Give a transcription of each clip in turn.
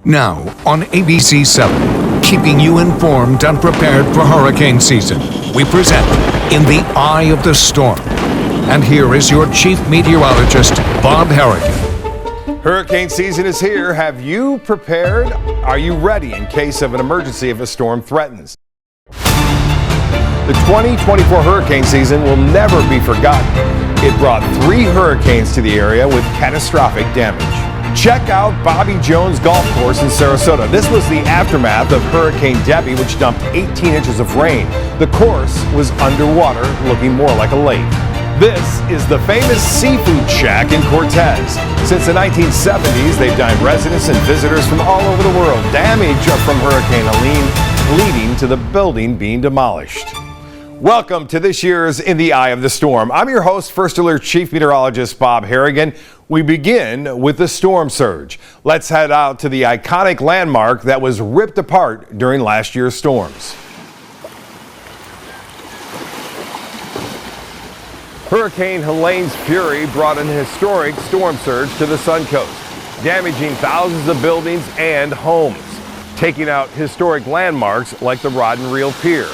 Now on ABC7, keeping you informed and prepared for hurricane season, we present In the Eye of the Storm. And here is your chief meteorologist, Bob Harrigan. Hurricane season is here. Have you prepared? Are you ready in case of an emergency if a storm threatens? The 2024 hurricane season will never be forgotten. It brought 3 hurricanes to the area with catastrophic damage. Check out Bobby Jones Golf Course in Sarasota. This was the aftermath of Hurricane Debbie, which dumped 18 inches of rain. The course was underwater, looking more like a lake. This is the famous Seafood Shack in Cortez. Since the 1970s, they've dined residents and visitors from all over the world. Damage from Hurricane Helene leading to the building being demolished. Welcome to this year's In the Eye of the Storm. I'm your host, First Alert Chief Meteorologist Bob Harrigan. We begin with the storm surge. Let's head out to the iconic landmark that was ripped apart during last year's storms. Hurricane Helene's fury brought an historic storm surge to the Suncoast, damaging thousands of buildings and homes, taking out historic landmarks like the Rod and Reel Pier.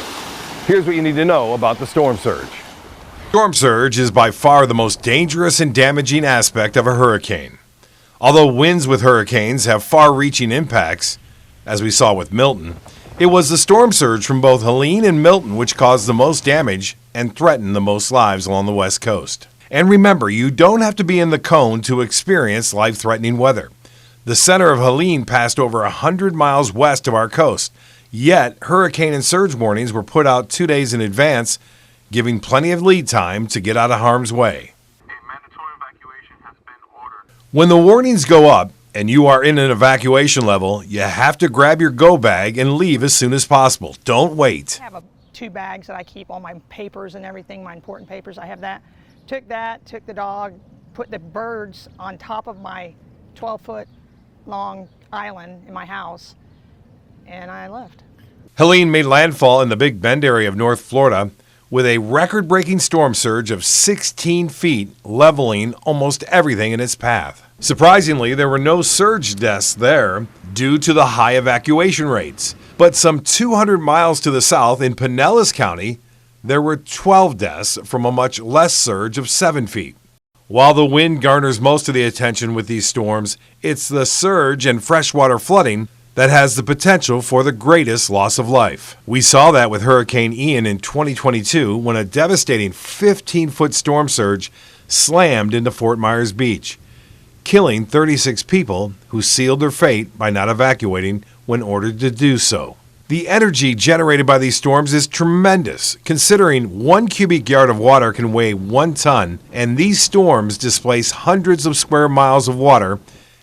Here's what you need to know about the storm surge. Storm surge is by far the most dangerous and damaging aspect of a hurricane. Although winds with hurricanes have far-reaching impacts, as we saw with Milton, it was the storm surge from both Helene and Milton which caused the most damage and threatened the most lives along the West Coast. And remember, you don't have to be in the cone to experience life-threatening weather. The center of Helene passed over 100 miles west of our coast, yet hurricane and surge warnings were put out 2 days in advance, giving plenty of lead time to get out of harm's way. A mandatory evacuation has been ordered. When the warnings go up and you are in an evacuation level, you have to grab your go bag and leave as soon as possible. Don't wait. I have 2 bags that I keep all my papers and everything, my important papers. I have that. Took the dog, put the birds on top of my 12-foot long island in my house, and I left. Helene made landfall in the Big Bend area of North Florida with a record-breaking storm surge of 16 feet, leveling almost everything in its path. Surprisingly, there were no surge deaths there due to the high evacuation rates. But some 200 miles to the south in Pinellas County, there were 12 deaths from a much less surge of 7 feet. While the wind garners most of the attention with these storms, it's the surge and freshwater flooding that has the potential for the greatest loss of life. We saw that with Hurricane Ian in 2022 when a devastating 15-foot storm surge slammed into Fort Myers Beach, killing 36 people who sealed their fate by not evacuating when ordered to do so. The energy generated by these storms is tremendous, considering 1 cubic yard of water can weigh 1 ton, and these storms displace hundreds of square miles of water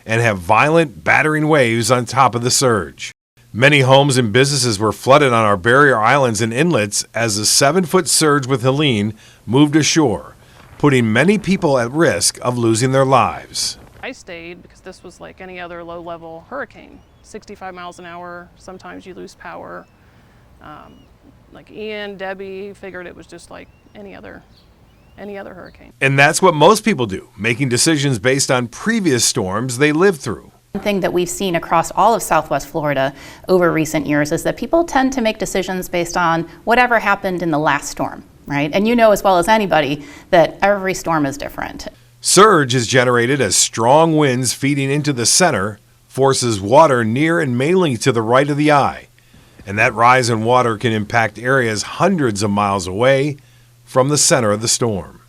and have violent, battering waves on top of the surge. Many homes and businesses were flooded on our barrier islands and inlets as the 7-foot surge with Helene moved ashore, putting many people at risk of losing their lives. I stayed because this was like any other low-level hurricane. 65 miles an hour, sometimes you lose power. Like Ian, Debbie, figured it was just like any other hurricane. And that's what most people do, making decisions based on previous storms they lived through. One thing that we've seen across all of Southwest Florida over recent years is that people tend to make decisions based on whatever happened in the last storm, right? And you know as well as anybody that every storm is different. Surge is generated as strong winds feeding into the center forces water near and mainly to the right of the eye. And that rise in water can impact areas hundreds of miles away from the center of the storm.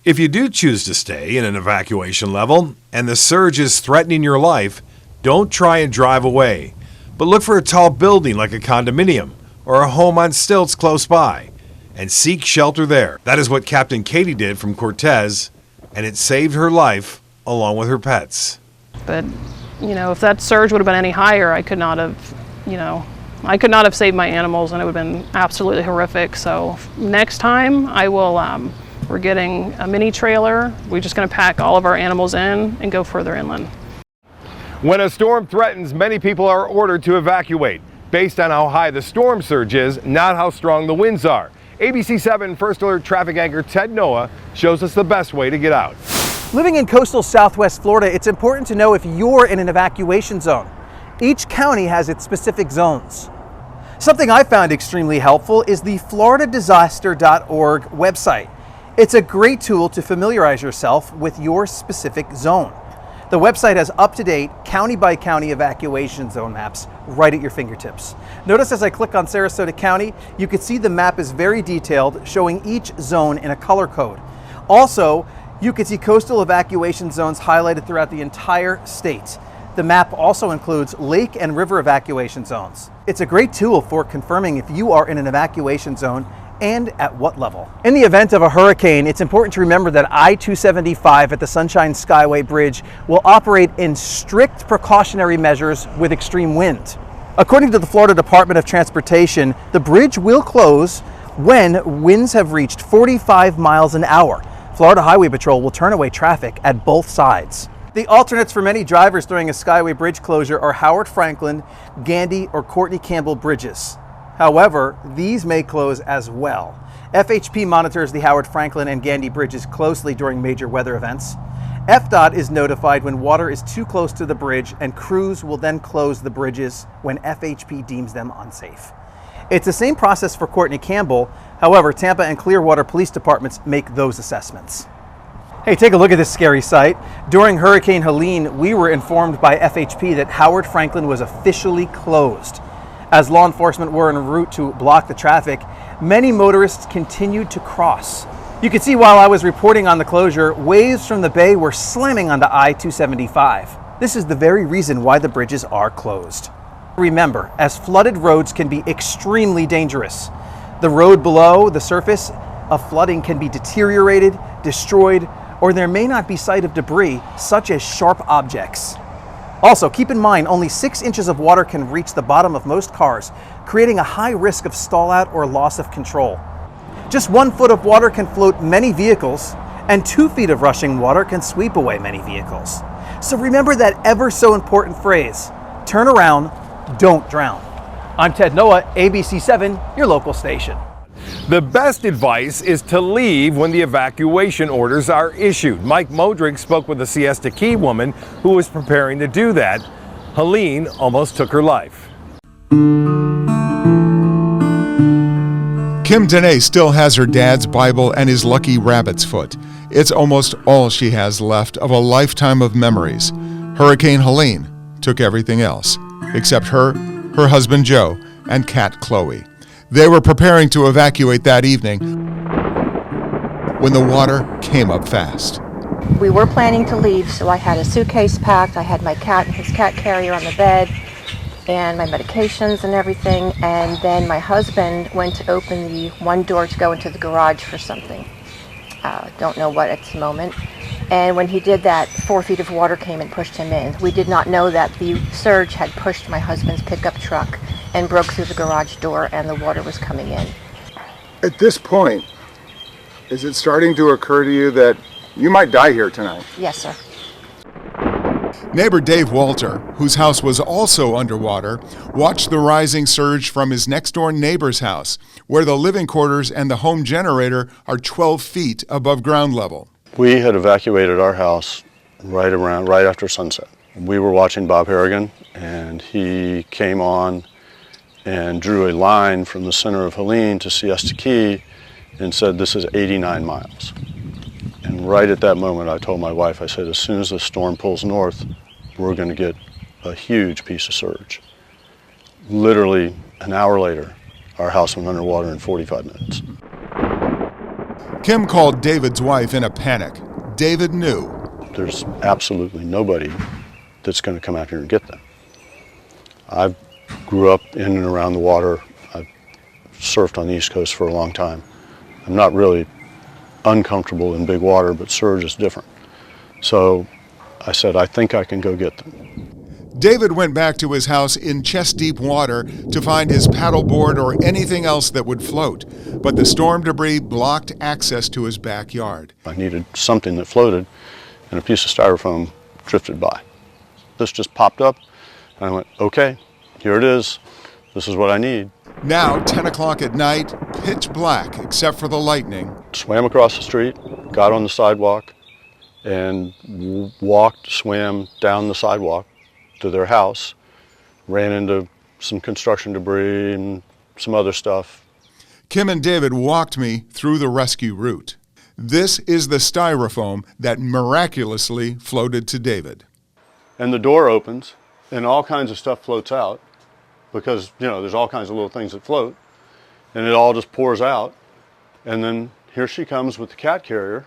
If you do choose to stay in an evacuation level and the surge is threatening your life, don't try and drive away, but look for a tall building like a condominium or a home on stilts close by and seek shelter there. That is what Captain Katie did from Cortez, and it saved her life along with her pets. But, if that surge would have been any higher, I could not have saved my animals, and it would have been absolutely horrific. So next time we're getting a mini trailer. We're just going to pack all of our animals in and go further inland. When a storm threatens, many people are ordered to evacuate based on how high the storm surge is, not how strong the winds are. ABC7 First Alert traffic anchor Ted Noah shows us the best way to get out. Living in coastal Southwest Florida, it's important to know if you're in an evacuation zone. Each county has its specific zones. Something I found extremely helpful is the floridadisaster.org website. It's a great tool to familiarize yourself with your specific zone. The website has up-to-date county-by-county evacuation zone maps right at your fingertips. Notice as I click on Sarasota County, you can see the map is very detailed, showing each zone in a color code. Also, you can see coastal evacuation zones highlighted throughout the entire state. The map also includes lake and river evacuation zones. It's a great tool for confirming if you are in an evacuation zone and at what level. In the event of a hurricane, it's important to remember that I-275 at the Sunshine Skyway Bridge will operate in strict precautionary measures with extreme wind. According to the Florida Department of Transportation, the bridge will close when winds have reached 45 miles an hour. Florida Highway Patrol will turn away traffic at both sides. The alternates for many drivers during a Skyway Bridge closure are Howard Franklin, Gandy, or Courtney Campbell bridges. However, these may close as well. FHP monitors the Howard Franklin and Gandy bridges closely during major weather events. FDOT is notified when water is too close to the bridge, and crews will then close the bridges when FHP deems them unsafe. It's the same process for Courtney Campbell. However, Tampa and Clearwater police departments make those assessments. Hey, take a look at this scary sight. During Hurricane Helene, we were informed by FHP that Howard Franklin was officially closed. As law enforcement were en route to block the traffic, many motorists continued to cross. You can see while I was reporting on the closure, waves from the bay were slamming onto I-275. This is the very reason why the bridges are closed. Remember, as flooded roads can be extremely dangerous. The road below the surface of flooding can be deteriorated, destroyed, or there may not be sight of debris, such as sharp objects. Also, keep in mind, only 6 inches of water can reach the bottom of most cars, creating a high risk of stall-out or loss of control. Just 1 foot of water can float many vehicles, and 2 feet of rushing water can sweep away many vehicles. So remember that ever so important phrase, turn around, don't drown. I'm Ted Noah, ABC7, your local station. The best advice is to leave when the evacuation orders are issued. Mike Modrick spoke with a Siesta Key woman who was preparing to do that. Helene almost took her life. Kim Dene still has her dad's Bible and his lucky rabbit's foot. It's almost all she has left of a lifetime of memories. Hurricane Helene took everything else, except her husband Joe, and cat Chloe. They were preparing to evacuate that evening when the water came up fast. We were planning to leave, so I had a suitcase packed. I had my cat and his cat carrier on the bed and my medications and everything. And then my husband went to open the one door to go into the garage for something. Don't know what at the moment. And when he did that, 4 feet of water came and pushed him in. We did not know that the surge had pushed my husband's pickup truck and broke through the garage door, and the water was coming in. At this point, is it starting to occur to you that you might die here tonight? Yes, sir. Neighbor Dave Walter, whose house was also underwater, watched the rising surge from his next-door neighbor's house, where the living quarters and the home generator are 12 feet above ground level. We had evacuated our house right after sunset. We were watching Bob Harrigan, and he came on and drew a line from the center of Helene to Siesta Key and said, "This is 89 miles." And right at that moment, I told my wife, I said, as soon as the storm pulls north, we're going to get a huge piece of surge. Literally an hour later, our house went underwater in 45 minutes. Kim called David's wife in a panic. David knew. There's absolutely nobody that's going to come out here and get them. I grew up in and around the water. I've surfed on the East Coast for a long time. I'm not really uncomfortable in big water, but surge is different. So I said, I think I can go get them. David went back to his house in chest-deep water to find his paddleboard or anything else that would float, but the storm debris blocked access to his backyard. I needed something that floated, and a piece of styrofoam drifted by. This just popped up, and I went, okay, here it is. This is what I need. Now, 10 o'clock at night, pitch black except for the lightning. Swam across the street, got on the sidewalk, and swam down the sidewalk to their house, ran into some construction debris and some other stuff. Kim and David walked me through the rescue route. This is the styrofoam that miraculously floated to David. And the door opens and all kinds of stuff floats out because, you know, there's all kinds of little things that float, and it all just pours out. And then here she comes with the cat carrier,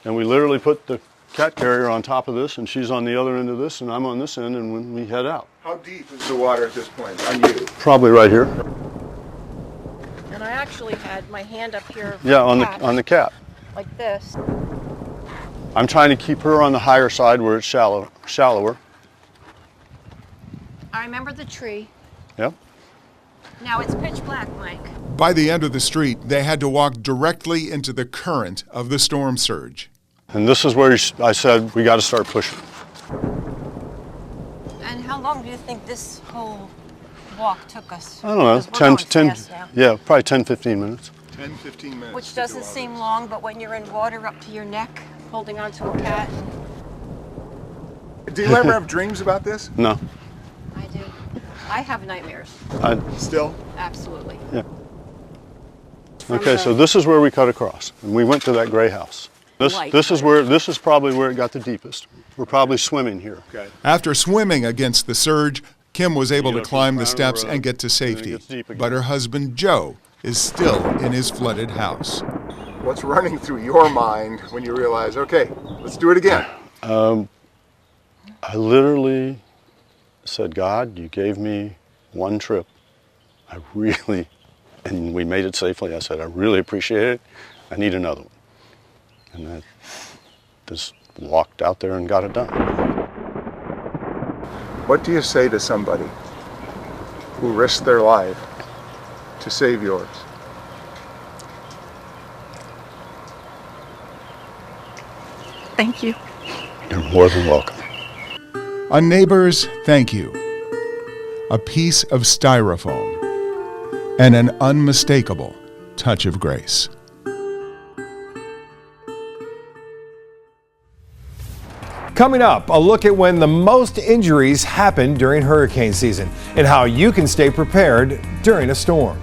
and we literally put the cat carrier on top of this, and she's on the other end of this, and I'm on this end, and when we head out. How deep is the water at this point on you? Probably right here. And I actually had my hand up here. Yeah, on the cat. Like this. I'm trying to keep her on the higher side where it's shallower. I remember the tree. Yep. Now it's pitch black, Mike. By the end of the street, they had to walk directly into the current of the storm surge. And this is where I said we got to start pushing. And how long do you think this whole walk took us? I don't know, 10, yeah, probably 10, 15 minutes. 10, 15 minutes. Which doesn't seem long, but when you're in water up to your neck, holding onto a cat. Do you ever have dreams about this? No. I do. I have nightmares. Still? Absolutely. Yeah. Okay, so this is where we cut across, and we went to that gray house. This is probably where it got the deepest. We're probably swimming here. Okay. After swimming against the surge, Kim was able to climb the steps and get to safety. But her husband, Joe, is still in his flooded house. What's running through your mind when you realize, okay, let's do it again? I literally said, God, you gave me one trip. And we made it safely. I said, I really appreciate it. I need another one. And I just walked out there and got it done. What do you say to somebody who risked their life to save yours? Thank you. You're more than welcome. A neighbor's thank you, a piece of styrofoam, and an unmistakable touch of grace. Coming up, a look at when the most injuries happen during hurricane season and how you can stay prepared during a storm.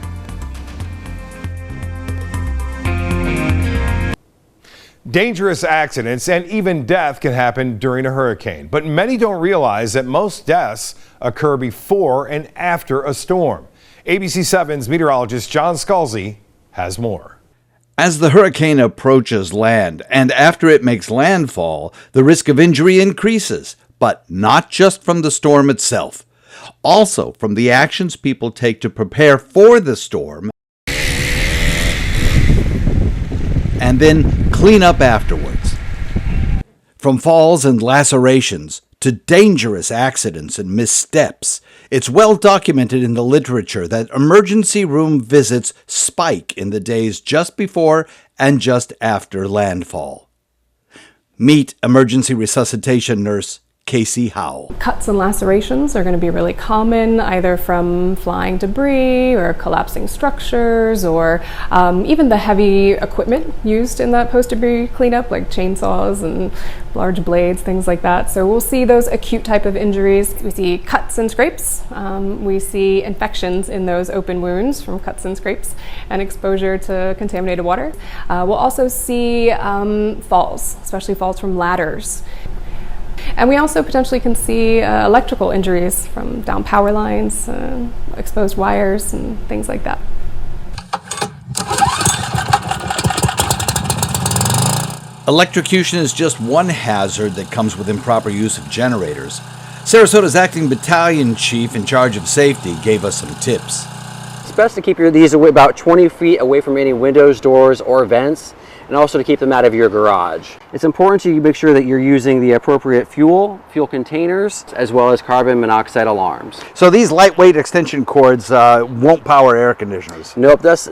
Dangerous accidents and even death can happen during a hurricane, but many don't realize that most deaths occur before and after a storm. ABC7's meteorologist John Scalzi has more. As the hurricane approaches land and after it makes landfall, the risk of injury increases, but not just from the storm itself, also from the actions people take to prepare for the storm and then clean up afterwards. From falls and lacerations to dangerous accidents and missteps, it's well documented in the literature that emergency room visits spike in the days just before and just after landfall. Meet emergency resuscitation nurse Casey Howell. Cuts and lacerations are going to be really common, either from flying debris or collapsing structures, or even the heavy equipment used in that post-debris cleanup, like chainsaws and large blades, things like that. So we'll see those acute type of injuries. We see cuts and scrapes. We see infections in those open wounds from cuts and scrapes and exposure to contaminated water. We'll also see falls, especially falls from ladders. And we also potentially can see electrical injuries from down power lines, exposed wires, and things like that. Electrocution is just one hazard that comes with improper use of generators. Sarasota's acting battalion chief in charge of safety gave us some tips. It's best to keep these away about 20 feet away from any windows, doors, or vents, and also to keep them out of your garage. It's important to make sure that you're using the appropriate fuel containers, as well as carbon monoxide alarms. So these lightweight extension cords won't power air conditioners? Nope, that's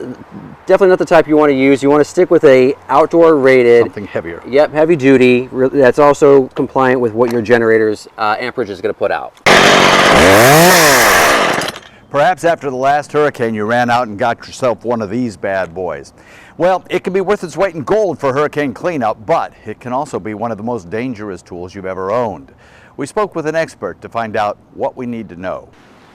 definitely not the type you want to use. You want to stick with a outdoor rated. Something heavier. Yep, heavy duty. That's also compliant with what your generator's amperage is going to put out. Perhaps after the last hurricane you ran out and got yourself one of these bad boys. Well, it can be worth its weight in gold for hurricane cleanup, but it can also be one of the most dangerous tools you've ever owned. We spoke with an expert to find out what we need to know.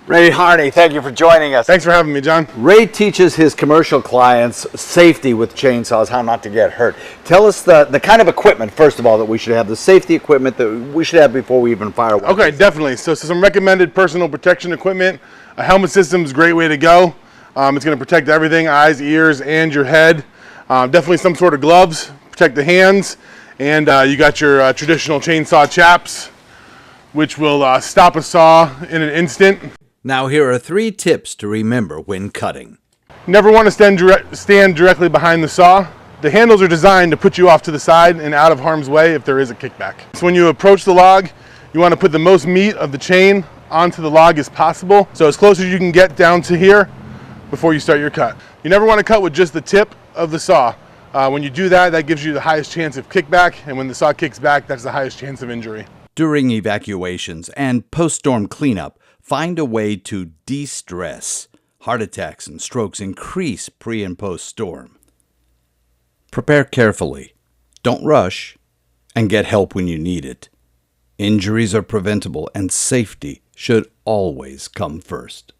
Ray Harney, thank you for joining us. Thanks for having me, John. Ray teaches his commercial clients safety with chainsaws, how not to get hurt. Tell us the kind of equipment, first of all, that we should have, the safety equipment that we should have before we even fire one. Okay, definitely. So some recommended personal protection equipment. A helmet system is a great way to go. It's going to protect everything, eyes, ears, and your head. Definitely some sort of gloves, protect the hands. And you got your traditional chainsaw chaps, which will stop a saw in an instant. Now here are 3 tips to remember when cutting. Never want to stand directly behind the saw. The handles are designed to put you off to the side and out of harm's way if there is a kickback. So when you approach the log, you want to put the most meat of the chain onto the log as possible. So as close as you can get down to here before you start your cut. You never want to cut with just the tip of the saw. When you do that, that gives you the highest chance of kickback, and when the saw kicks back, that's the highest chance of injury. During evacuations and post-storm cleanup, find a way to de-stress. Heart attacks and strokes increase pre- and post-storm. Prepare carefully. Don't rush, and get help when you need it. Injuries are preventable, and safety should always come first.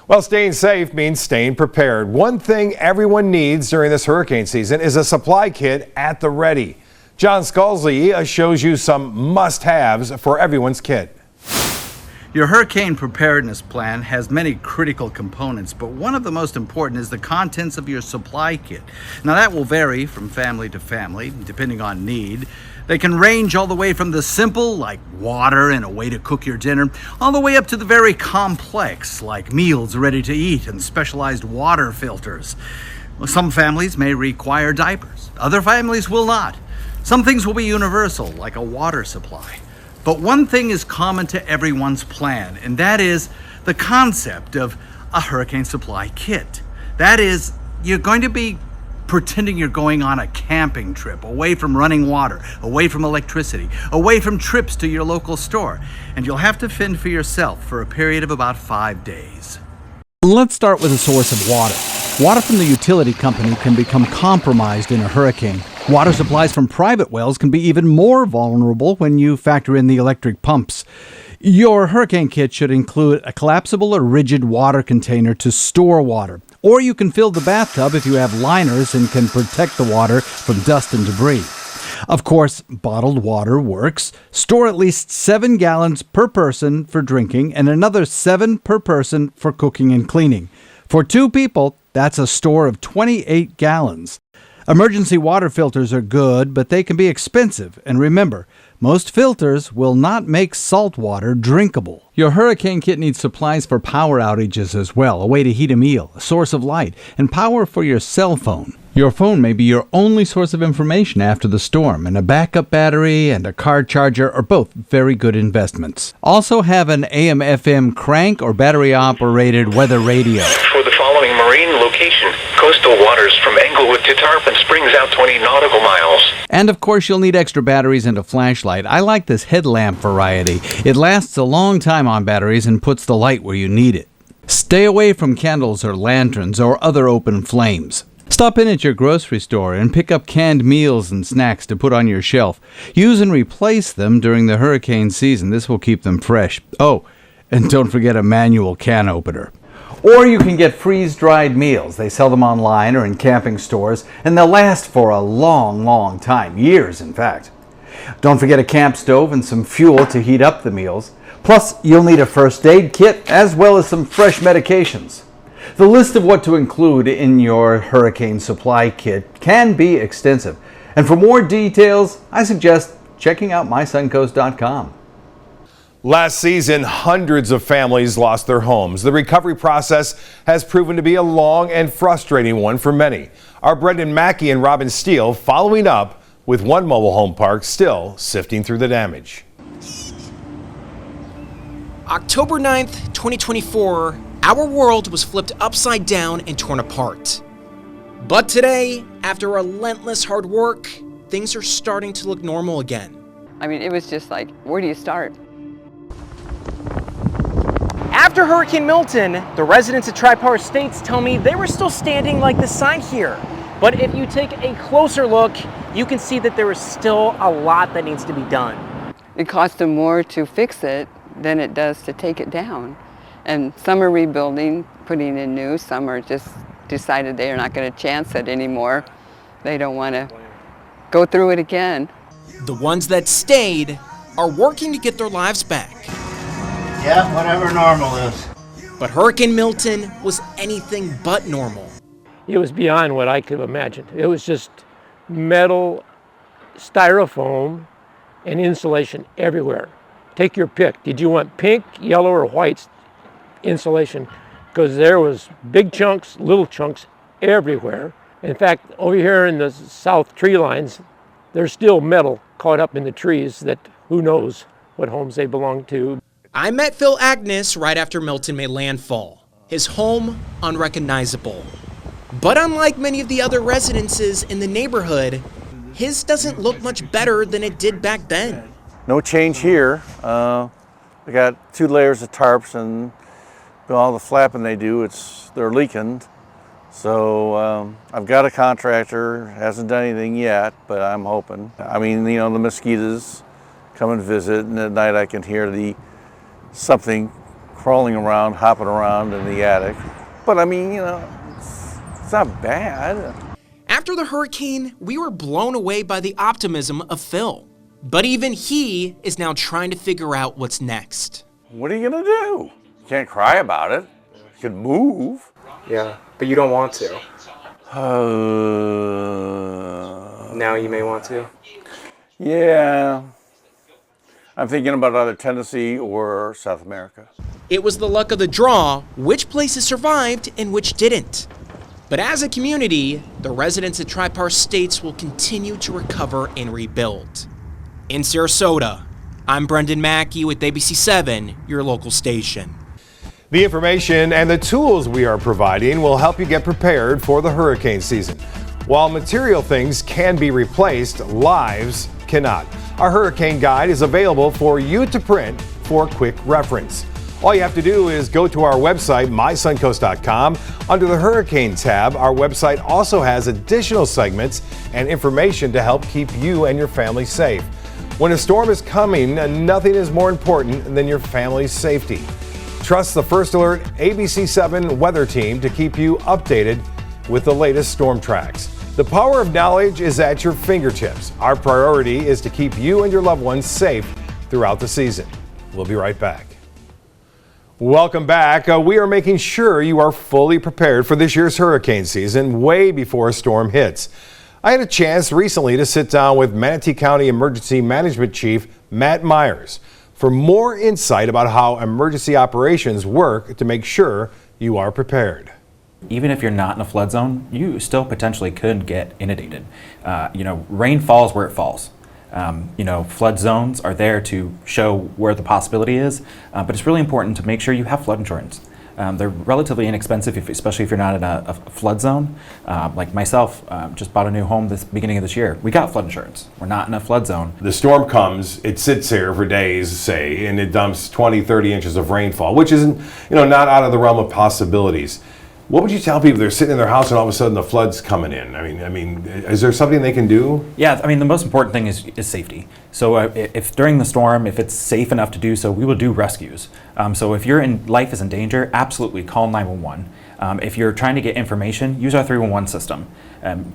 Well, staying safe means staying prepared. One thing everyone needs during this hurricane season is a supply kit at the ready. John Scalzi shows you some must-haves for everyone's kit. Your hurricane preparedness plan has many critical components, but one of the most important is the contents of your supply kit. Now that will vary from family to family, depending on need. They can range all the way from the simple, like water and a way to cook your dinner, all the way up to the very complex, like meals ready to eat and specialized water filters. Some families may require diapers, other families will not. Some things will be universal, like a water supply. But one thing is common to everyone's plan, and that is the concept of a hurricane supply kit. That is, you're going to be pretending you're going on a camping trip, away from running water, away from electricity, away from trips to your local store, and you'll have to fend for yourself for a period of about 5 days. Let's start with a source of water. Water from the utility company can become compromised in a hurricane. Water supplies from private wells can be even more vulnerable when you factor in the electric pumps. Your hurricane kit should include a collapsible or rigid water container to store water. Or you can fill the bathtub if you have liners and can protect the water from dust and debris. Of course, bottled water works. Store at least 7 gallons per person for drinking and another 7 per person for cooking and cleaning. For 2 people, that's a store of 28 gallons. Emergency water filters are good, but they can be expensive. And remember, most filters will not make salt water drinkable. Your hurricane kit needs supplies for power outages as well, a way to heat a meal, a source of light, and power for your cell phone. Your phone may be your only source of information after the storm, and a backup battery and a car charger are both very good investments. Also have an AM/FM crank or battery-operated weather radio. For the following marine location, coastal waters from Englewood to Tarpon Springs out 20 nautical miles. And of course you'll need extra batteries and a flashlight. I like this headlamp variety. It lasts a long time on batteries and puts the light where you need it. Stay away from candles or lanterns or other open flames. Stop in at your grocery store and pick up canned meals and snacks to put on your shelf. Use and replace them during the hurricane season. This will keep them fresh. Oh, and don't forget a manual can opener. Or you can get freeze-dried meals. They sell them online or in camping stores, and they'll last for a long, long time. Years, in fact. Don't forget a camp stove and some fuel to heat up the meals. Plus, you'll need a first aid kit as well as some fresh medications. The list of what to include in your hurricane supply kit can be extensive. And for more details, I suggest checking out mysuncoast.com. Last season, hundreds of families lost their homes. The recovery process has proven to be a long and frustrating one for many. Our Brendan Mackey and Robin Steele following up with one mobile home park still sifting through the damage. October 9th, 2024, our world was flipped upside down and torn apart. But today, after relentless hard work, things are starting to look normal again. I mean, it was just like, where do you start? After Hurricane Milton, the residents of Tri-Power Estates tell me they were still standing like the sign here. But if you take a closer look, you can see that there is still a lot that needs to be done. it costs them more to fix it than it does to take it down. And some are rebuilding, putting in new, some are just decided they are not going to chance it anymore. They don't want to go through it again. The ones that stayed are working to get their lives back. Yeah, whatever normal is. But Hurricane Milton was anything but normal. It was beyond what I could have imagined. It was just metal, styrofoam, and insulation everywhere. Take your pick. Did you want pink, yellow, or white insulation? Because there was big chunks, little chunks everywhere. In fact, over here in the south tree lines, there's still metal caught up in the trees that who knows what homes they belong to. I met Phil Agnes right after Milton made landfall. His home unrecognizable. But unlike many of the other residences in the neighborhood, his doesn't look much better than it did back then. No change here. We got 2 layers of tarps, and all the flapping they do, they're leaking. So I've got a contractor, hasn't done anything yet, but I'm hoping. I mean, the mosquitoes come and visit, and at night I can hear something crawling around, hopping around in the attic. But I mean, it's not bad. After the hurricane, we were blown away by the optimism of Phil. But even he is now trying to figure out what's next. What are you gonna do? You can't cry about it. You can move. Yeah, but you don't want to. Now you may want to. Yeah. I'm thinking about either Tennessee or South America. It was the luck of the draw, which places survived and which didn't. But as a community, the residents at Tri-Par States will continue to recover and rebuild. In Sarasota, I'm Brendan Mackey with ABC7, your local station. The information and the tools we are providing will help you get prepared for the hurricane season. While material things can be replaced, lives cannot. Our hurricane guide is available for you to print for quick reference. All you have to do is go to our website, mysuncoast.com. Under the Hurricane tab, our website also has additional segments and information to help keep you and your family safe. When a storm is coming, nothing is more important than your family's safety. Trust the First Alert ABC7 weather team to keep you updated with the latest storm tracks. The power of knowledge is at your fingertips. Our priority is to keep you and your loved ones safe throughout the season. We'll be right back. Welcome back. We are making sure you are fully prepared for this year's hurricane season way before a storm hits. I had a chance recently to sit down with Manatee County Emergency Management Chief Matt Myers for more insight about how emergency operations work to make sure you are prepared. Even if you're not in a flood zone, you still potentially could get inundated. Rain falls where it falls. Flood zones are there to show where the possibility is, but it's really important to make sure you have flood insurance. They're relatively inexpensive, especially if you're not in a flood zone. Like myself, just bought a new home this beginning of this year. We got flood insurance. We're not in a flood zone. The storm comes, it sits here for days, say, and it dumps 20, 30 inches of rainfall, which isn't, not out of the realm of possibilities. What would you tell people? They're sitting in their house and all of a sudden the flood's coming in. I mean, is there something they can do? Yeah, the most important thing is safety. So if during the storm, if it's safe enough to do so, we will do rescues. So if your life is in danger, absolutely call 911. If you're trying to get information, use our 311 system.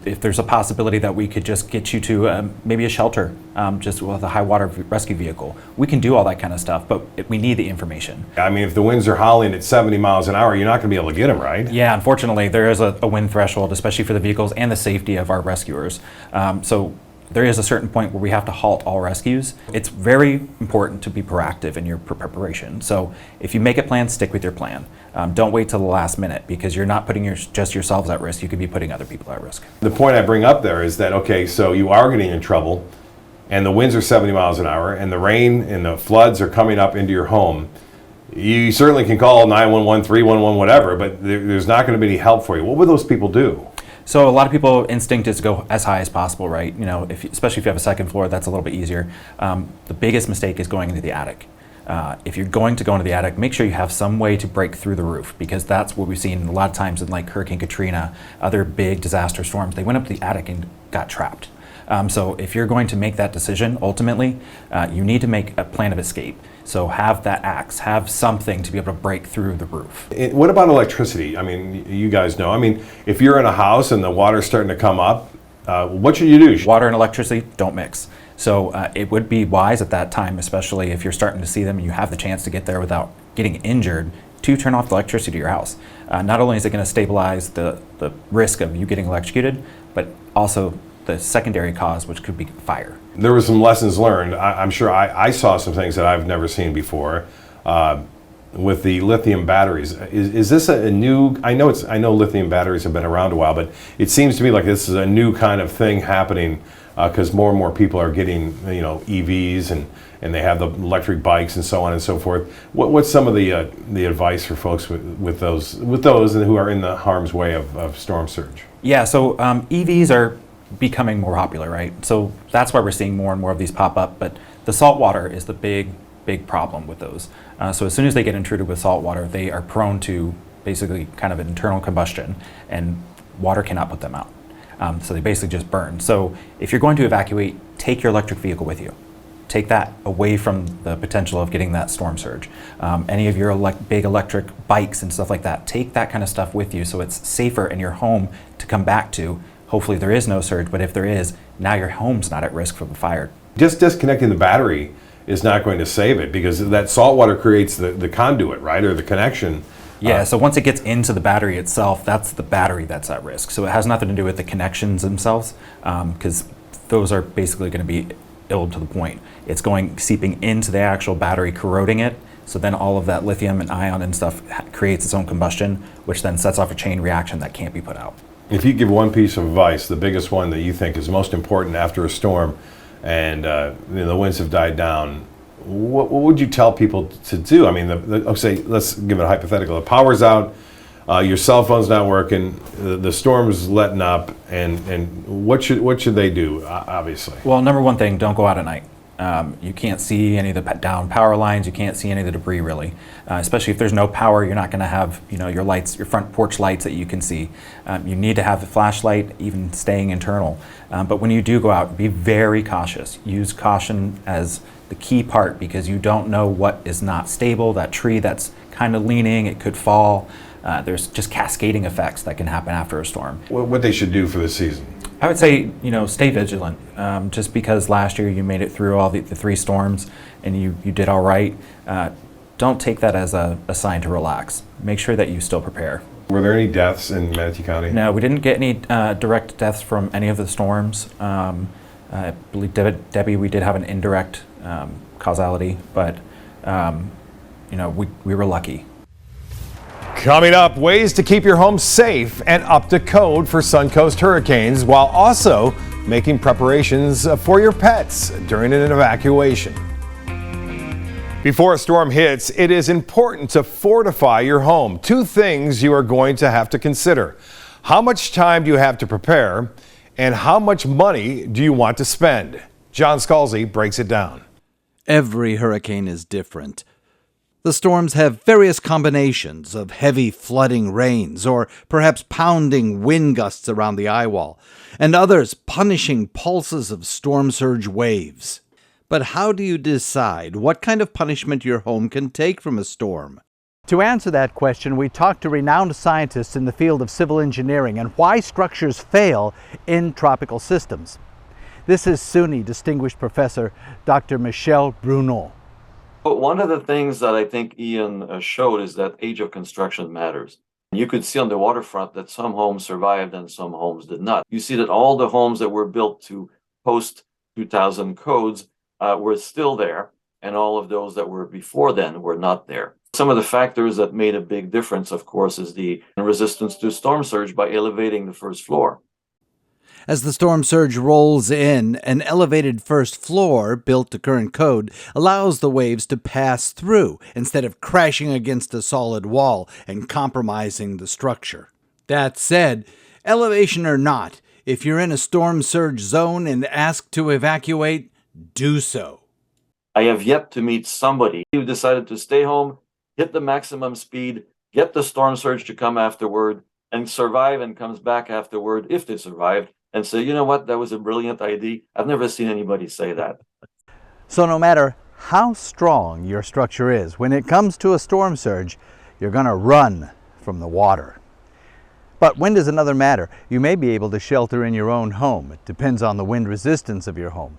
If there's a possibility that we could just get you to maybe a shelter, just with a high water rescue vehicle, we can do all that kind of stuff, but we need the information. I mean, if the winds are howling at 70 miles an hour, you're not going to be able to get them, right? Yeah, unfortunately, there is a wind threshold, especially for the vehicles and the safety of our rescuers. So there is a certain point where we have to halt all rescues. It's very important to be proactive in your preparation. So if you make a plan, stick with your plan. Don't wait till the last minute, because you're not putting just yourselves at risk. You could be putting other people at risk. The point I bring up there is that, okay, so you are getting in trouble and the winds are 70 miles an hour and the rain and the floods are coming up into your home. You certainly can call 911, 311, whatever, but there's not going to be any help for you. What would those people do? So a lot of people instinct is to go as high as possible, right? Especially if you have a second floor, that's a little bit easier. The biggest mistake is going into the attic. If you're going to go into the attic, make sure you have some way to break through the roof, because that's what we've seen a lot of times in like Hurricane Katrina, other big disaster storms. They went up to the attic and got trapped. So if you're going to make that decision, ultimately, you need to make a plan of escape. So have that axe, have something to be able to break through the roof. What about electricity? I mean, you guys know. I mean, if you're in a house and the water's starting to come up, what should you do? Water and electricity don't mix. So it would be wise at that time, especially if you're starting to see them and you have the chance to get there without getting injured, to turn off the electricity to your house. Not only is it going to stabilize the risk of you getting electrocuted, but also the secondary cause, which could be fire. There were some lessons learned. I'm sure I saw some things that I've never seen before with the lithium batteries. Is this a new? I know lithium batteries have been around a while, but it seems to me like this is a new kind of thing happening because more and more people are getting EVs and they have the electric bikes and so on and so forth. What's some of the advice for folks with those and who are in the harm's way of storm surge? Yeah, so EVs are becoming more popular, right? So that's why we're seeing more and more of these pop up. But the salt water is the big problem with those. So as soon as they get intruded with salt water, they are prone to basically kind of internal combustion, and water cannot put them out. So they basically just burn. So if you're going to evacuate, take your electric vehicle with you. Take that away from the potential of getting that storm surge. Any of your big electric bikes and stuff like that, take that kind of stuff with you so it's safer in your home to come back to. Hopefully there is no surge, but if there is, now your home's not at risk from a fire. Just disconnecting the battery is not going to save it because that salt water creates the conduit, right, or the connection. Yeah, so once it gets into the battery itself, that's the battery that's at risk. So it has nothing to do with the connections themselves, because those are basically going to be ill to the point. It's seeping into the actual battery, corroding it. So then all of that lithium and ion and stuff creates its own combustion, which then sets off a chain reaction that can't be put out. If you give one piece of advice, the biggest one that you think is most important after a storm, and the winds have died down, what would you tell people to do? I mean, let's give it a hypothetical. The power's out, your cell phone's not working, the storm's letting up, and what should they do? Obviously. Well, number one thing, don't go out at night. You can't see any of the down power lines. You can't see any of the debris really. Especially if there's no power, you're not going to have your lights, your front porch lights that you can see. You need to have a flashlight, even staying internal. But when you do go out, be very cautious. Use caution as the key part because you don't know what is not stable. That tree that's kind of leaning, it could fall. There's just cascading effects that can happen after a storm. What they should do for the season? I would say, stay vigilant. Just because last year you made it through all the 3 storms and you did all right, don't take that as a sign to relax. Make sure that you still prepare. Were there any deaths in Manatee County? No, we didn't get any direct deaths from any of the storms. I believe, Debbie, we did have an indirect causality, but we were lucky. Coming up, ways to keep your home safe and up to code for Suncoast hurricanes while also making preparations for your pets during an evacuation. Before a storm hits, it is important to fortify your home. 2 things you are going to have to consider. How much time do you have to prepare, and how much money do you want to spend? John Scalzi breaks it down. Every hurricane is different. The storms have various combinations of heavy flooding rains or perhaps pounding wind gusts around the eye wall, and others punishing pulses of storm surge waves. But how do you decide what kind of punishment your home can take from a storm? To answer that question, we talked to renowned scientists in the field of civil engineering and why structures fail in tropical systems. This is SUNY Distinguished Professor Dr. Michel Bruno. But one of the things that I think Ian showed is that age of construction matters. You could see on the waterfront that some homes survived and some homes did not. You see that all the homes that were built to post-2000 codes were still there, and all of those that were before then were not there. Some of the factors that made a big difference, of course, is the resistance to storm surge by elevating the first floor. As the storm surge rolls in, an elevated first floor, built to current code, allows the waves to pass through instead of crashing against a solid wall and compromising the structure. That said, elevation or not, if you're in a storm surge zone and asked to evacuate, do so. I have yet to meet somebody who decided to stay home, hit the maximum speed, get the storm surge to come afterward, and survive and comes back afterward, if they survived, and say, you know what, that was a brilliant idea. I've never seen anybody say that. So no matter how strong your structure is, when it comes to a storm surge, you're going to run from the water. But wind is another matter. You may be able to shelter in your own home. It depends on the wind resistance of your home,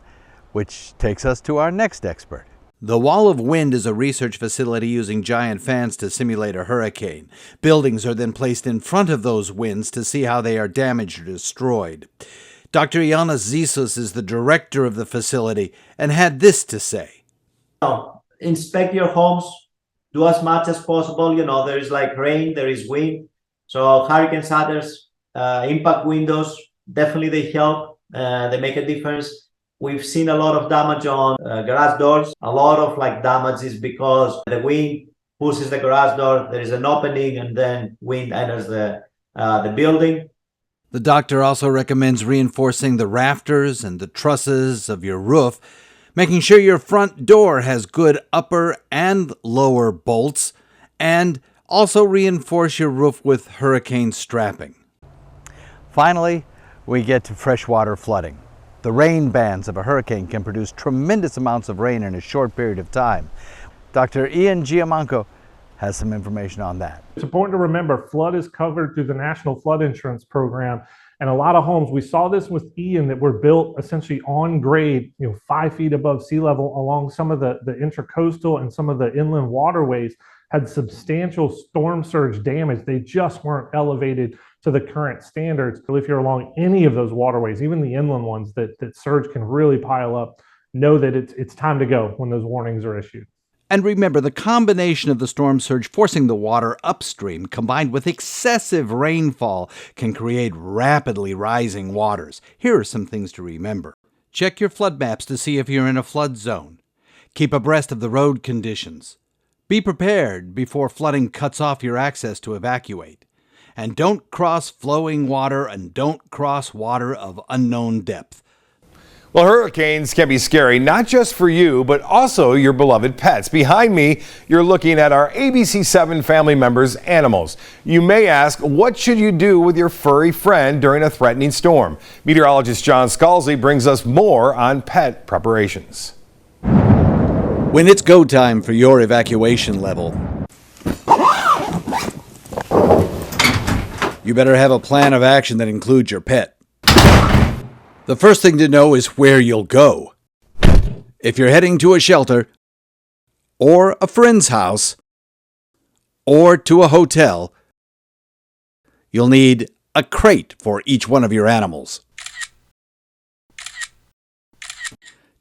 which takes us to our next expert. The Wall of Wind is a research facility using giant fans to simulate a hurricane. Buildings are then placed in front of those winds to see how they are damaged or destroyed. Dr. Ioannis Zisos is the director of the facility and had this to say. Inspect your homes, do as much as possible. There is like rain, there is wind. So hurricane shutters, impact windows, definitely they help. They make a difference. We've seen a lot of damage on garage doors. A lot of damage is because the wind pushes the garage door. There is an opening and then wind enters the building. The doctor also recommends reinforcing the rafters and the trusses of your roof, making sure your front door has good upper and lower bolts, and also reinforce your roof with hurricane strapping. Finally, we get to freshwater flooding. The rain bands of a hurricane can produce tremendous amounts of rain in a short period of time. Dr. Ian Giamanco has some information on that. It's important to remember flood is covered through the National Flood Insurance Program. And a lot of homes, we saw this with Ian, that were built essentially on grade, 5 feet above sea level along some of the intracoastal and some of the inland waterways, had substantial storm surge damage. They just weren't elevated to the current standards. If you're along any of those waterways, even the inland ones that surge can really pile up, know that it's time to go when those warnings are issued. And remember, the combination of the storm surge forcing the water upstream combined with excessive rainfall can create rapidly rising waters. Here are some things to remember. Check your flood maps to see if you're in a flood zone. Keep abreast of the road conditions. Be prepared before flooding cuts off your access to evacuate. And don't cross flowing water and don't cross water of unknown depth. Well, hurricanes can be scary, not just for you, but also your beloved pets. Behind me, you're looking at our ABC7 family members' animals. You may ask, what should you do with your furry friend during a threatening storm? Meteorologist John Scalzi brings us more on pet preparations. When it's go time for your evacuation level, you better have a plan of action that includes your pet. The first thing to know is where you'll go. If you're heading to a shelter, or a friend's house, or to a hotel, you'll need a crate for each one of your animals.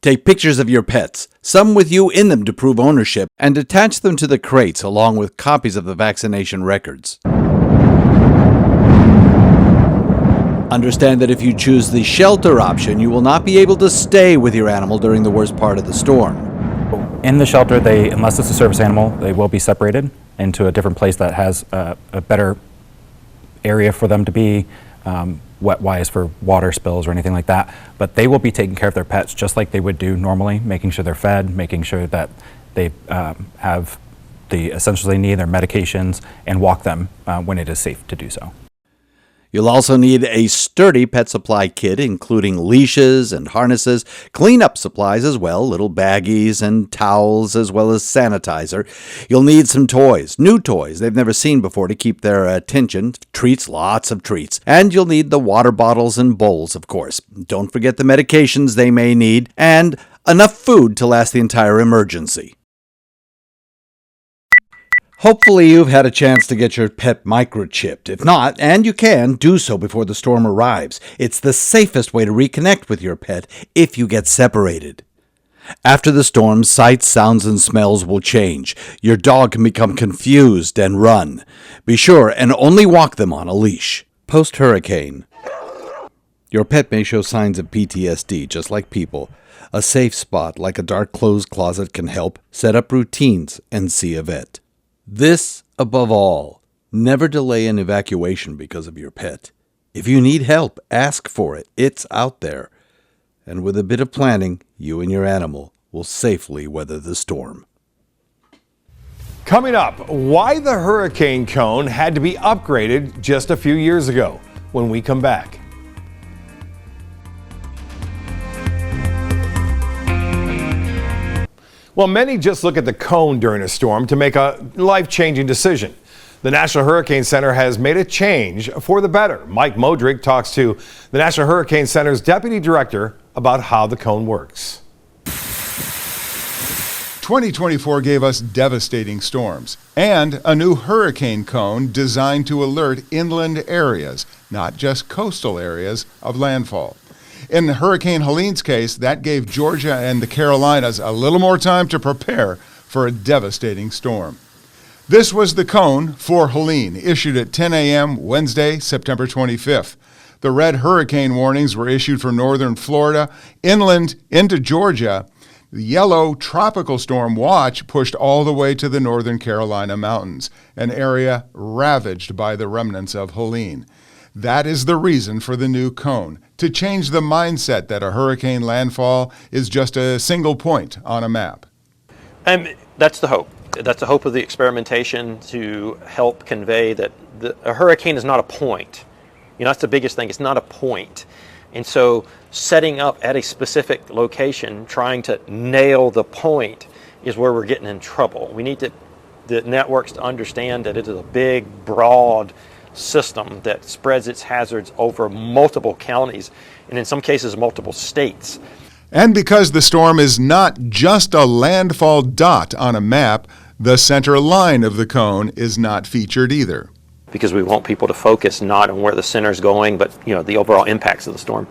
Take pictures of your pets, some with you in them to prove ownership, and attach them to the crates along with copies of the vaccination records. Understand that if you choose the shelter option, you will not be able to stay with your animal during the worst part of the storm. In the shelter, unless it's a service animal, they will be separated into a different place that has a better area for them to be, wet-wise for water spills or anything like that. But they will be taking care of their pets just like they would do normally, making sure they're fed, making sure that they have the essentials they need, their medications, and walk them when it is safe to do so. You'll also need a sturdy pet supply kit, including leashes and harnesses, cleanup supplies as well, little baggies and towels, as well as sanitizer. You'll need some toys, new toys they've never seen before to keep their attention, treats, lots of treats. And you'll need the water bottles and bowls, of course. Don't forget the medications they may need, and enough food to last the entire emergency. Hopefully you've had a chance to get your pet microchipped. If not, and you can, do so before the storm arrives. It's the safest way to reconnect with your pet if you get separated. After the storm, sights, sounds, and smells will change. Your dog can become confused and run. Be sure and only walk them on a leash. Post-hurricane, your pet may show signs of PTSD, just like people. A safe spot like a dark clothes closet can help. Set up routines and see a vet. This, above all, never delay an evacuation because of your pet. If you need help, ask for it. It's out there. And with a bit of planning, you and your animal will safely weather the storm. Coming up, why the hurricane cone had to be upgraded just a few years ago when we come back. Well, many just look at the cone during a storm to make a life-changing decision. The National Hurricane Center has made a change for the better. Mike Modrick talks to the National Hurricane Center's deputy director about how the cone works. 2024 gave us devastating storms and a new hurricane cone designed to alert inland areas, not just coastal areas, of landfall. In Hurricane Helene's case, that gave Georgia and the Carolinas a little more time to prepare for a devastating storm. This was the cone for Helene, issued at 10 a.m. Wednesday, September 25th. The red hurricane warnings were issued for northern Florida, inland into Georgia. The yellow tropical storm watch pushed all the way to the northern Carolina mountains, an area ravaged by the remnants of Helene. That is the reason for the new cone, to change the mindset that a hurricane landfall is just a single point on a map. And that's the hope. That's the hope of the experimentation, to help convey that a hurricane is not a point. You know, that's the biggest thing. It's not a point. And so setting up at a specific location, trying to nail the point, is where we're getting in trouble. We need the networks to understand that it is a big, broad system that spreads its hazards over multiple counties, and in some cases multiple states. And because the storm is not just a landfall dot on a map, the center line of the cone is not featured either. Because we want people to focus not on where the center's going, but the overall impacts of the storm.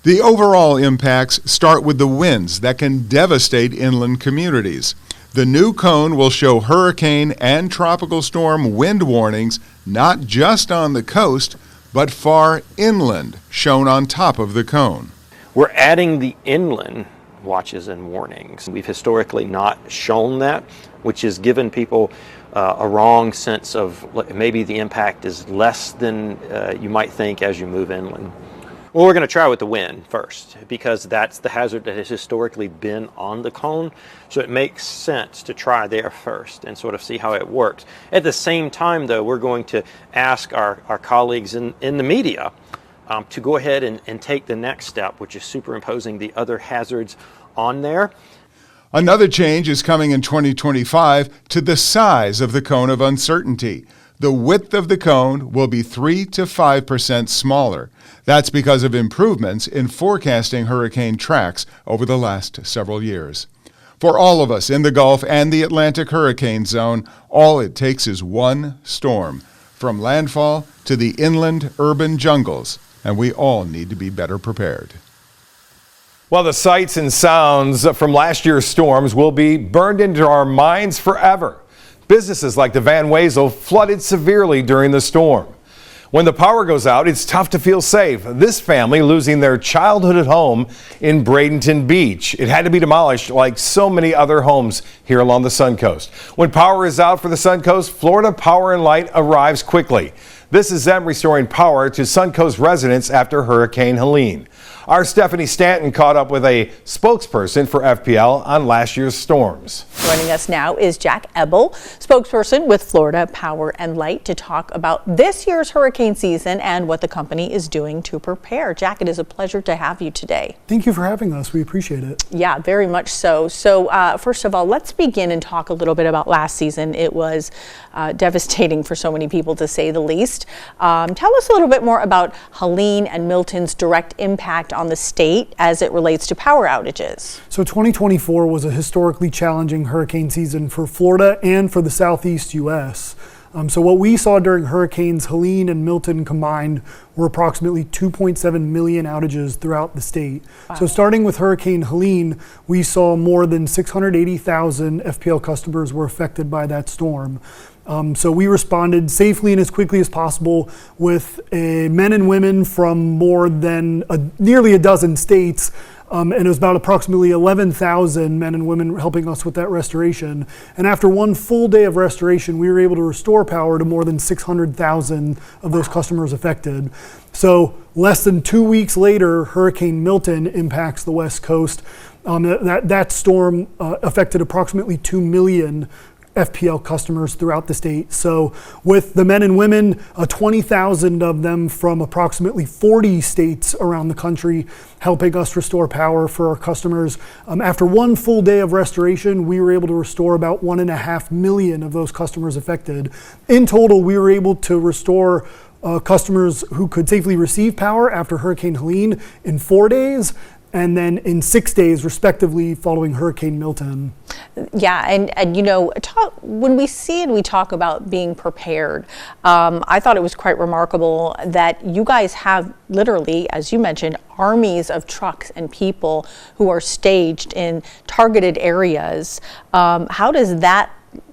The overall impacts start with the winds that can devastate inland communities. The new cone will show hurricane and tropical storm wind warnings not just on the coast, but far inland, shown on top of the cone. We're adding the inland watches and warnings. We've historically not shown that, which has given people a wrong sense of maybe the impact is less than you might think as you move inland. Well, we're going to try with the wind first, because that's the hazard that has historically been on the cone. So it makes sense to try there first and sort of see how it works. At the same time, though, we're going to ask our colleagues in the media to go ahead and take the next step, which is superimposing the other hazards on there. Another change is coming in 2025 to the size of the cone of uncertainty. The width of the cone will be 3 to 5% smaller. That's because of improvements in forecasting hurricane tracks over the last several years. For all of us in the Gulf and the Atlantic hurricane zone, all it takes is one storm, from landfall to the inland urban jungles, and we all need to be better prepared. Well, the sights and sounds from last year's storms will be burned into our minds forever. Businesses like the Van Wezel flooded severely during the storm. When the power goes out, it's tough to feel safe. This family losing their childhood home in Bradenton Beach. It had to be demolished like so many other homes here along the Suncoast. When power is out for the Suncoast, Florida Power and Light arrives quickly. This is them restoring power to Suncoast residents after Hurricane Helene. Our Stephanie Stanton caught up with a spokesperson for FPL on last year's storms. Joining us now is Jack Ebel, spokesperson with Florida Power and Light, to talk about this year's hurricane season and what the company is doing to prepare. Jack, it is a pleasure to have you today. Thank you for having us. We appreciate it. Yeah, very much so. So first of all, let's begin and talk a little bit about last season. It was devastating for so many people, to say the least. Tell us a little bit more about Helene and Milton's direct impact on the state as it relates to power outages. So 2024 was a historically challenging hurricane season for Florida and for the Southeast U.S. So what we saw during hurricanes Helene and Milton combined were approximately 2.7 million outages throughout the state. Wow. So starting with Hurricane Helene, we saw more than 680,000 FPL customers were affected by that storm. So we responded safely and as quickly as possible with men and women from more than nearly a dozen states. And it was about approximately 11,000 men and women helping us with that restoration. And after one full day of restoration, we were able to restore power to more than 600,000 of those customers affected. So less than 2 weeks later, Hurricane Milton impacts the West Coast. That storm affected approximately 2 million FPL customers throughout the state. So with the men and women, 20,000 of them from approximately 40 states around the country, helping us restore power for our customers. After one full day of restoration, we were able to restore about 1.5 million of those customers affected. In total, we were able to restore customers who could safely receive power after Hurricane Helene in 4 days, and then in 6 days, respectively, following Hurricane Milton. Yeah, and you know, when we see and we talk about being prepared, I thought it was quite remarkable that you guys have literally, as you mentioned, armies of trucks and people who are staged in targeted areas. How does that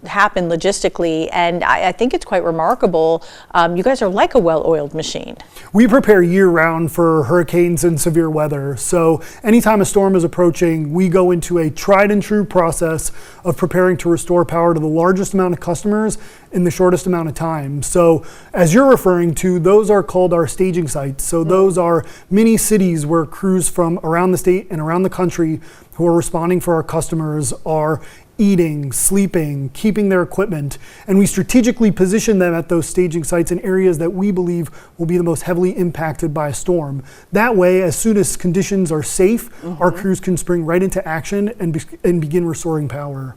happen logistically? And I think it's quite remarkable. You guys are like a well-oiled machine. We prepare year-round for hurricanes and severe weather. So anytime a storm is approaching, we go into a tried and true process of preparing to restore power to the largest amount of customers in the shortest amount of time. So as you're referring to, those are called our staging sites. So those are mini cities where crews from around the state and around the country who are responding for our customers are eating, sleeping, keeping their equipment, and we strategically position them at those staging sites in areas that we believe will be the most heavily impacted by a storm. That way, as soon as conditions are safe, our crews can spring right into action and begin restoring power.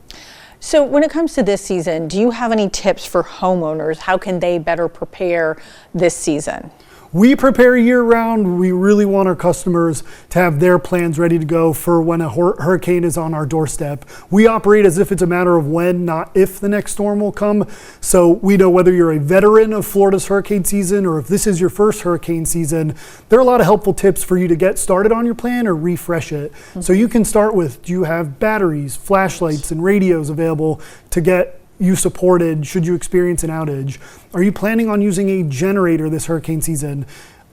So when it comes to this season, do you have any tips for homeowners? How can they better prepare this season? We prepare year-round. We really want our customers to have their plans ready to go for when a hurricane is on our doorstep. We operate as if it's a matter of when, not if, the next storm will come. So we know whether you're a veteran of Florida's hurricane season or if this is your first hurricane season, there are a lot of helpful tips for you to get started on your plan or refresh it. So you can start with, do you have batteries, flashlights, and radios available to get you supported should you experience an outage? Are you planning on using a generator this hurricane season?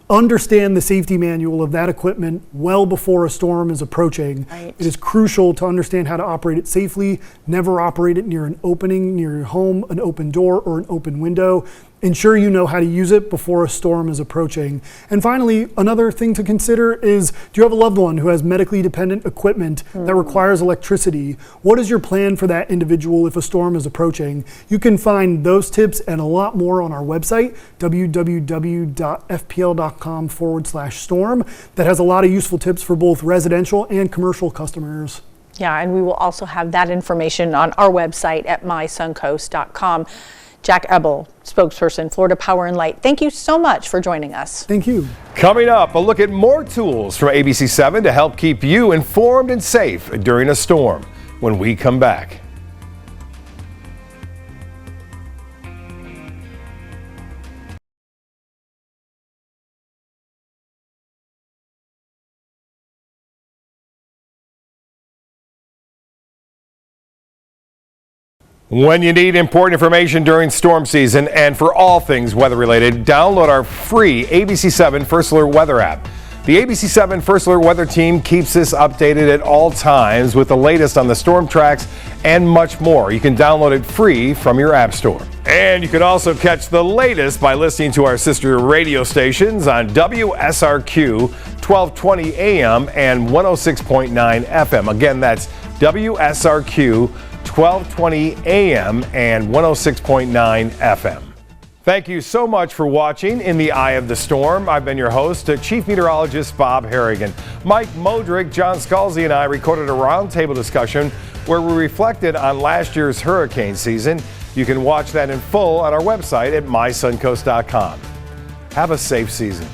Understand the safety manual of that equipment well before a storm is approaching. Right. It is crucial to understand how to operate it safely. Never operate it near an opening, near your home, an open door, or an open window. Ensure you know how to use it before a storm is approaching. And finally, another thing to consider is, do you have a loved one who has medically dependent equipment that requires electricity? What is your plan for that individual if a storm is approaching? You can find those tips and a lot more on our website, www.fpl.com/storm, that has a lot of useful tips for both residential and commercial customers. Yeah, and we will also have that information on our website at mysuncoast.com. Jack Ebel, spokesperson, Florida Power and Light, thank you so much for joining us. Thank you. Coming up, a look at more tools from ABC7 to help keep you informed and safe during a storm when we come back. When you need important information during storm season and for all things weather related, download our free ABC7 First Alert Weather app. The ABC7 First Alert Weather team keeps this updated at all times with the latest on the storm tracks and much more. You can download it free from your app store. And you can also catch the latest by listening to our sister radio stations on WSRQ 1220 AM and 106.9 FM. Again, that's WSRQ 1220 AM and 106.9 FM. Thank you so much for watching In the Eye of the Storm. I've been your host, Chief Meteorologist Bob Harrigan. Mike Modrick, John Scalzi, and I recorded a roundtable discussion where we reflected on last year's hurricane season. You can watch that in full on our website at mysuncoast.com. Have a safe season.